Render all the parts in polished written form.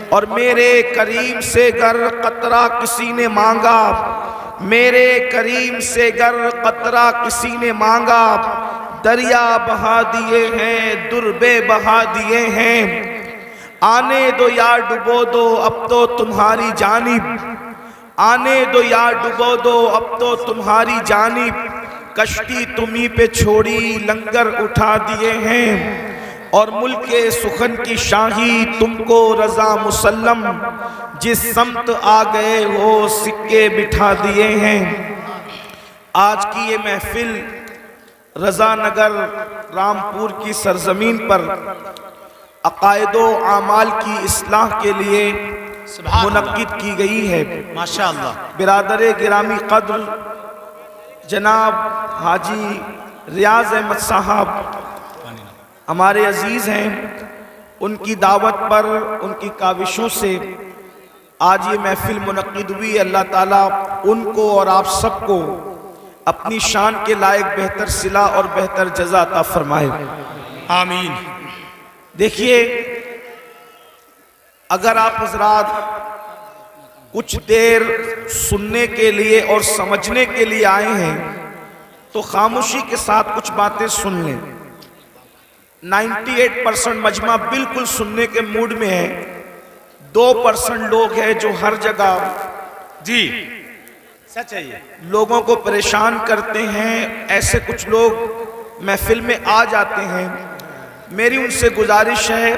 اور میرے کریم سے گر قطرہ کسی نے مانگا، میرے کریم سے گر قطرہ کسی نے مانگا، دریا بہا دیے ہیں، دربے بہا دیے ہیں، آنے دو یا ڈبو دو اب تو تمہاری جانب، آنے دو یا ڈبو دو اب تو تمہاری جانب، کشتی تمہیں پہ چھوڑی لنگر اٹھا دیے ہیں، اور ملک سخن کی شاہی تم کو رضا مسلم، جس سمت آ گئے ہو سکے بٹھا دیے ہیں۔ آج کی یہ محفل رضا نگر رامپور کی سرزمین پر عقائد و اعمال کی اصلاح کے لیے منعقد کی گئی ہے۔ ماشاءاللہ۔ برادر گرامی قدر جناب حاجی ریاض احمد صاحب ہمارے عزیز ہیں، ان کی دعوت پر، ان کی کاوشوں سے آج یہ محفل منعقد ہوئی۔ اللہ تعالیٰ ان کو اور آپ سب کو اپنی شان کے لائق بہتر صلہ اور بہتر جزا عطا فرمائے، آمین۔ دیکھیے، اگر آپ حضرات کچھ دیر سننے کے لیے اور سمجھنے کے لیے آئے ہیں تو خاموشی کے ساتھ کچھ باتیں سن لیں۔ 98% مجمع بالکل سننے کے موڈ میں ہے، 2% لوگ ہیں جو ہر جگہ جی سچ ہے یہ، لوگوں کو پریشان کرتے ہیں۔ ایسے کچھ لوگ محفل میں آ جاتے ہیں، میری ان سے گزارش ہے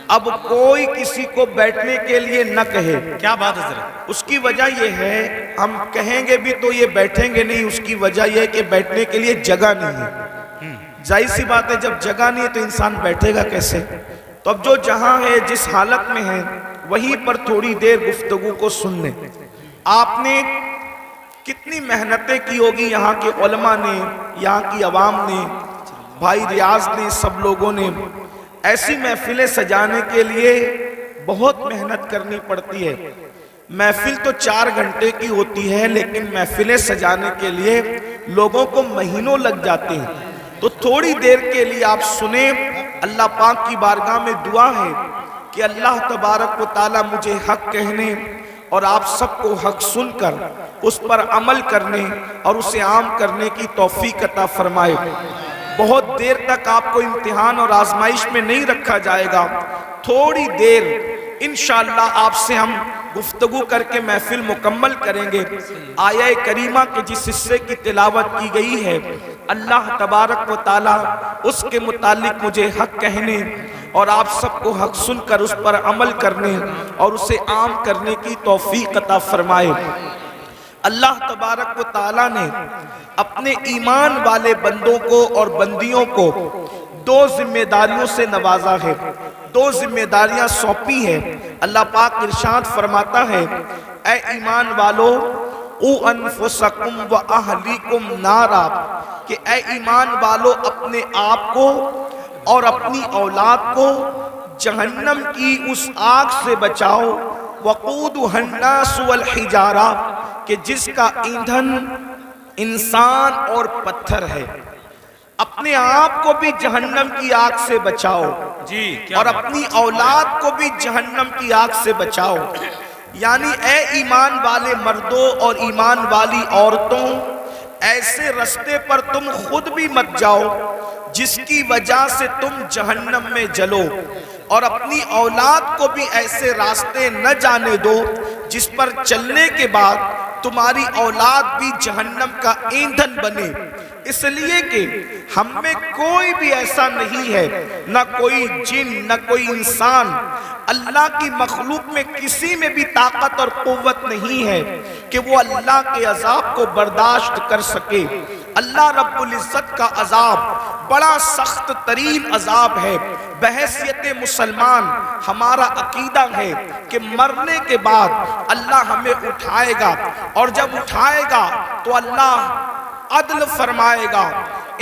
اب کوئی کسی کو بیٹھنے کے لیے نہ کہے۔ کیا بات ہے حضرت؟ اس کی وجہ یہ ہے، ہم کہیں گے بھی تو یہ بیٹھیں گے نہیں، اس کی وجہ یہ ہے کہ بیٹھنے کے لیے جگہ نہیں ہے۔ ظاہر سی بات ہے، جب جگہ نہیں ہے تو انسان بیٹھے گا کیسے؟ تو اب جو جہاں ہے، جس حالت میں ہے، وہیں پر تھوڑی دیر گفتگو کو سن لیں۔ آپ نے کتنی محنتیں کی ہوگی، یہاں کے علماء نے، یہاں کی عوام نے، بھائی ریاض نے، سب لوگوں نے ایسی محفلیں سجانے کے لیے بہت محنت کرنی پڑتی ہے۔ محفل تو 4 گھنٹے کی ہوتی ہے، لیکن محفلیں سجانے کے لیے لوگوں کو مہینوں لگ جاتے ہیں۔ تو تھوڑی دیر کے لیے آپ سنیں۔ اللہ پاک کی بارگاہ میں دعا ہے کہ اللہ تبارک و تعالی مجھے حق کہنے اور آپ سب کو حق سن کر اس پر عمل کرنے اور اسے عام کرنے کی توفیق عطا فرمائے۔ بہت دیر تک آپ کو امتحان اور آزمائش میں نہیں رکھا جائے گا، تھوڑی دیر انشاءاللہ آپ سے ہم گفتگو کر کے محفل مکمل کریں گے۔ آیہ کریمہ کے جس حصے کی تلاوت کی گئی ہے، اللہ تبارک و تعالی اس کے متعلق مجھے حق کہنے اور آپ سب کو حق سن کر اس پر عمل کرنے اور اسے عام کرنے کی توفیق عطا فرمائے۔ اللہ تبارک و تعالی نے اپنے ایمان والے بندوں کو اور بندیوں کو 2 ذمہ داریوں سے نوازا ہے، 2 ذمہ داریاں سونپی ہیں۔ اللہ پاک ارشاد فرماتا ہے، اے ایمان والو قُوا انفسکم و اہلیکم نارا، کہ اے ایمان والو اپنے آپ کو اور اپنی اولاد کو جہنم کی اس آگ سے بچاؤ، وقودھا الناس والحجارہ، کہ جس کا ایندھن انسان اور پتھر ہے۔ اپنے آپ کو بھی جہنم کی آگ سے بچاؤ جی اور اپنی اولاد کو بھی جہنم کی آگ سے بچاؤ۔ یعنی اے ایمان والے مردوں اور ایمان والی عورتوں، ایسے رستے پر تم خود بھی مت جاؤ جس کی وجہ سے تم جہنم میں جلو، اور اپنی اولاد کو بھی ایسے راستے نہ جانے دو جس پر چلنے کے بعد تمہاری اولاد بھی جہنم کا ایندھن بنے۔ اس لیے کہ ہم میں کوئی بھی ایسا نہیں ہے، نہ کوئی جن نہ کوئی انسان، اللہ کی مخلوق میں کسی میں بھی طاقت اور قوت نہیں ہے کہ وہ اللہ کے عذاب کو برداشت کر سکے۔ اللہ رب العزت کا عذاب بڑا سخت ترین عذاب ہے۔ بحیثیت مسلمان ہمارا عقیدہ ہے کہ مرنے کے بعد اللہ ہمیں اٹھائے گا، اور جب اٹھائے گا تو اللہ عدل فرمائے گا،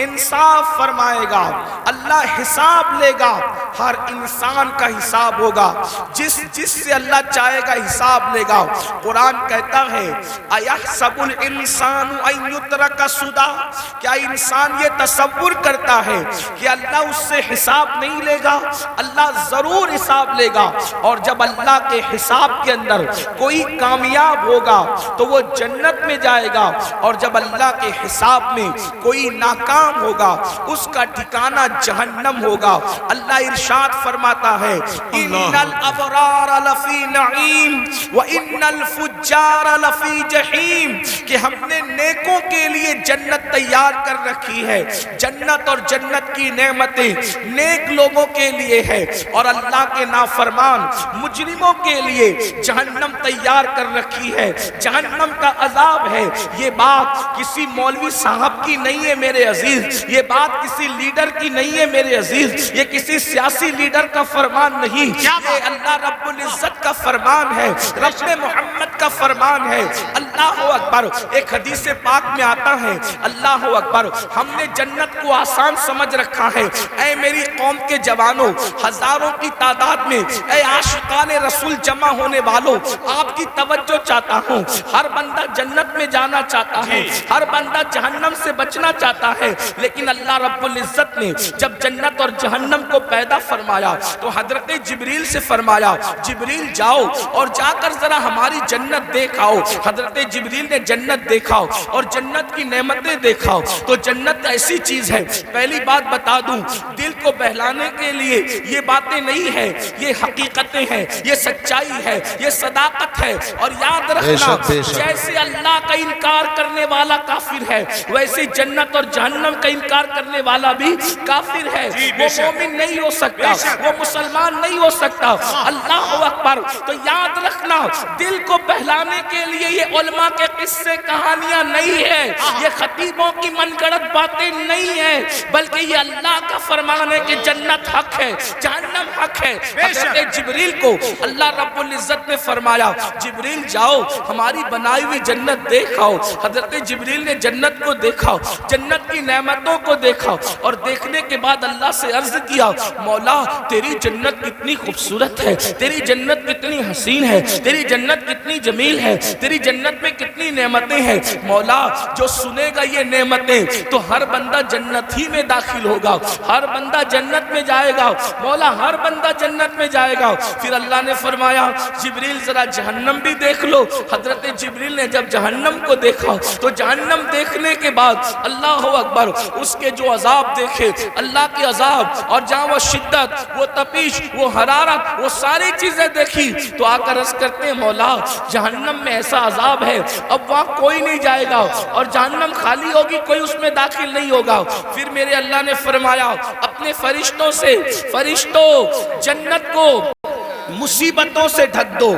انصاف فرمائے گا، اللہ حساب لے گا، ہر انسان کا حساب ہوگا، جس سے اللہ چاہے گا حساب لے گا۔ قرآن کہتا ہے اَيَحْسَبُ الْإِنسَانُ أَن يُتْرَكَ سُدًى، کیا انسان یہ تصور کرتا ہے کہ اللہ اس سے حساب نہیں لے گا؟ اللہ ضرور حساب لے گا، اور جب اللہ کے حساب کے اندر کوئی کامیاب ہوگا تو وہ جنت میں جائے گا، اور جب اللہ کے حساب میں کوئی ناکام ہوگا اس کا ٹھکانہ جہنم ہوگا۔ اللہ ارشاد فرماتا ہے ان الابرار لفی نعیم وان الفجار لفی جحیم، کہ ہم نے نیکوں کے لیے جنت تیار کر رکھی ہے، جنت اور جنت کی نعمتیں نیک لوگوں کے لیے ہے، اور اللہ کے نافرمان مجرموں کے لیے جہنم تیار کر رکھی ہے، جہنم کا عذاب ہے۔ یہ بات کسی مولوی صاحب کی نہیں ہے میرے عزیز، یہ بات کسی لیڈر کی نہیں ہے میرے عزیز، یہ کسی سیاسی لیڈر کا فرمان نہیں، یہ اللہ رب العزت کا فرمان ہے، رب محمد کا فرمان ہے۔ اللہ اکبر۔ ایک حدیث پاک میں آتا ہے اللہ اکبر، ہم نے جنت کو آسان سمجھ رکھا ہے۔ اے میری قوم کے جوانوں، ہزاروں کی تعداد میں اے عاشقان رسول جمع ہونے والوں، آپ کی توجہ چاہتا ہوں۔ ہر بندہ جنت میں جانا چاہتا ہے، ہر بندہ جہنم سے بچنا چاہتا ہے، لیکن اللہ رب العزت نے جب جنت اور جہنم کو پیدا فرمایا تو حضرت جبریل سے فرمایا جبریل جاؤ اور جا کر ذرا ہماری جنت دیکھاؤ۔ حضرت جبریل نے جنت دیکھاؤ اور جنت کی نعمتیں دیکھاؤ، تو جنت ایسی چیز ہے، پہلی بات بتا دوں، دل کو بہلانے کے لیے یہ باتیں نہیں ہیں، یہ حقیقتیں ہیں، یہ سچائی ہے، یہ صداقت ہے۔ اور یاد رکھنا، جیسے اللہ کا انکار کرنے والا کافر ہے، ویسے جنت اور جہنم کا انکار کرنے والا بھی کافر ہے، وہ مومن نہیں ہو سکتا، وہ مسلمان نہیں ہو سکتا۔ اللہ اکبر۔ تو یاد رکھنا، دل کو بہلانے کے لیے یہ علماء کے قصے کہانیاں نہیں ہیں، یہ خطیبوں کی من گڑت باتیں نہیں ہیں، بلکہ یہ اللہ کا فرمان ہے کہ جنت حق ہے، جہنم حق ہے۔ حضرت جبریل کو اللہ رب العزت نے فرمایا جبریل جاؤ ہماری بنائی ہوئی جنت دیکھاؤ۔ حضرت جبریل نے جنت کو دیکھا، جنت کی نعمتوں کو دیکھا، اور دیکھنے کے بعد اللہ سے عرض کیا مولا تیری جنت کتنی خوبصورت ہے، تیری جنت کتنی حسین ہے، تیری جنت کتنی جمیل ہے، تیری جنت میں کتنی نعمتیں ہیں۔ مولا جو سنے گا یہ نعمتیں تو ہر بندہ جنت ہی میں داخل ہوگا، ہر بندہ جنت میں جائے گا، مولا ہر بندہ جنت میں جائے گا۔ پھر اللہ نے فرمایا جبریل ذرا جہنم بھی دیکھ لو۔ حضرت جبریل نے جب جہنم کو دیکھا تو جہنم دیکھنے کے بعد اللہ اکبر اس کے جو عذاب دیکھے، اللہ کے عذاب، اور جہاں وہ شدت، وہ تپیش، وہ حرارت، وہ ساری چیزیں دیکھی تو آ کر عرض کرتے ہیں مولا جہنم میں ایسا عذاب ہے اب وہاں کوئی نہیں جائے گا، اور جہنم خالی ہوگی، کوئی اس میں داخل نہیں ہوگا۔ پھر میرے اللہ نے فرمایا اپنے فرشتوں سے فرشتوں جنت کو مصیبتوں سے ڈھک دو،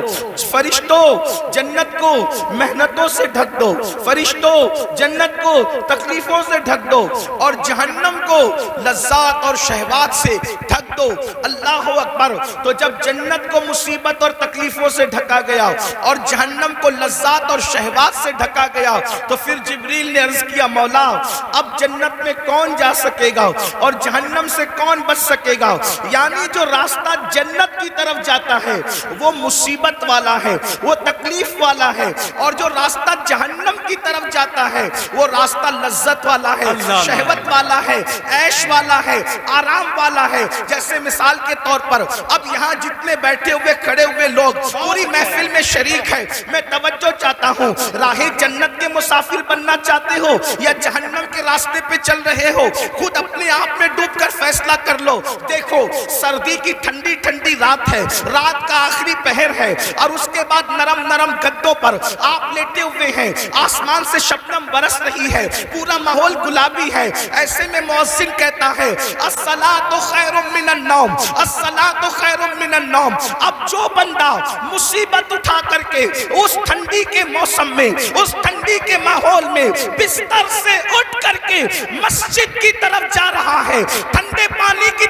فرشتوں جنت کو محنتوں سے ڈھک دو، فرشتوں جنت کو تکلیفوں سے ڈھک دو، اور جہنم کو لذات اور شہوات سے ڈھک دو۔ اللہ اکبر۔ تو جب جنت کو مصیبت اور تکلیفوں سے ڈھکا گیا اور جہنم کو لذات اور شہوات سے ڈھکا گیا تو پھر جبریل نے عرض کیا مولا اب جنت میں کون جا سکے گا اور جہنم سے کون بچ سکے گا؟ یعنی جو راستہ جنت کی طرف جاتا ہے وہ مصیبت والا ہے، وہ تکلیف والا ہے، اور جو راستہ جہنم کی طرف جاتا ہے وہ راستہ لذت والا ہے، شہوت والا ہے، عیش والا ہے، آرام والا ہے۔ جیسے مثال کے طور پر اب یہاں جتنے بیٹھے ہوئے کھڑے ہوئے لوگ پوری محفل میں شریک ہیں، میں توجہ چاہتا ہوں، راہ جنت کے مسافر بننا چاہتے ہو یا جہنم کے راستے پہ چل رہے ہو؟ خود اپنے آپ میں ڈوب کر فیصلہ کر لو۔ دیکھو سردی کی ٹھنڈی ٹھنڈی رات ہے، رات کا آخری پہر ہے، اور اس کے بعد نرم نرم گدوں پر آپ لیٹے ہوئے ہیں، آسمان سے شبنم برس رہی ہے، پورا ماحول گلابی ہے۔ ایسے میں مؤذن کہتا ہے الصلاۃ خیر من النوم، الصلاۃ خیر من النوم۔ اب جو بندہ مصیبت اٹھا کر کے اس ٹھنڈی کے موسم میں، اس ٹھنڈی کے ماحول میں بستر سے اٹھ کر کے مسجد کی طرف جا رہا ہے، ٹھنڈے پانی کی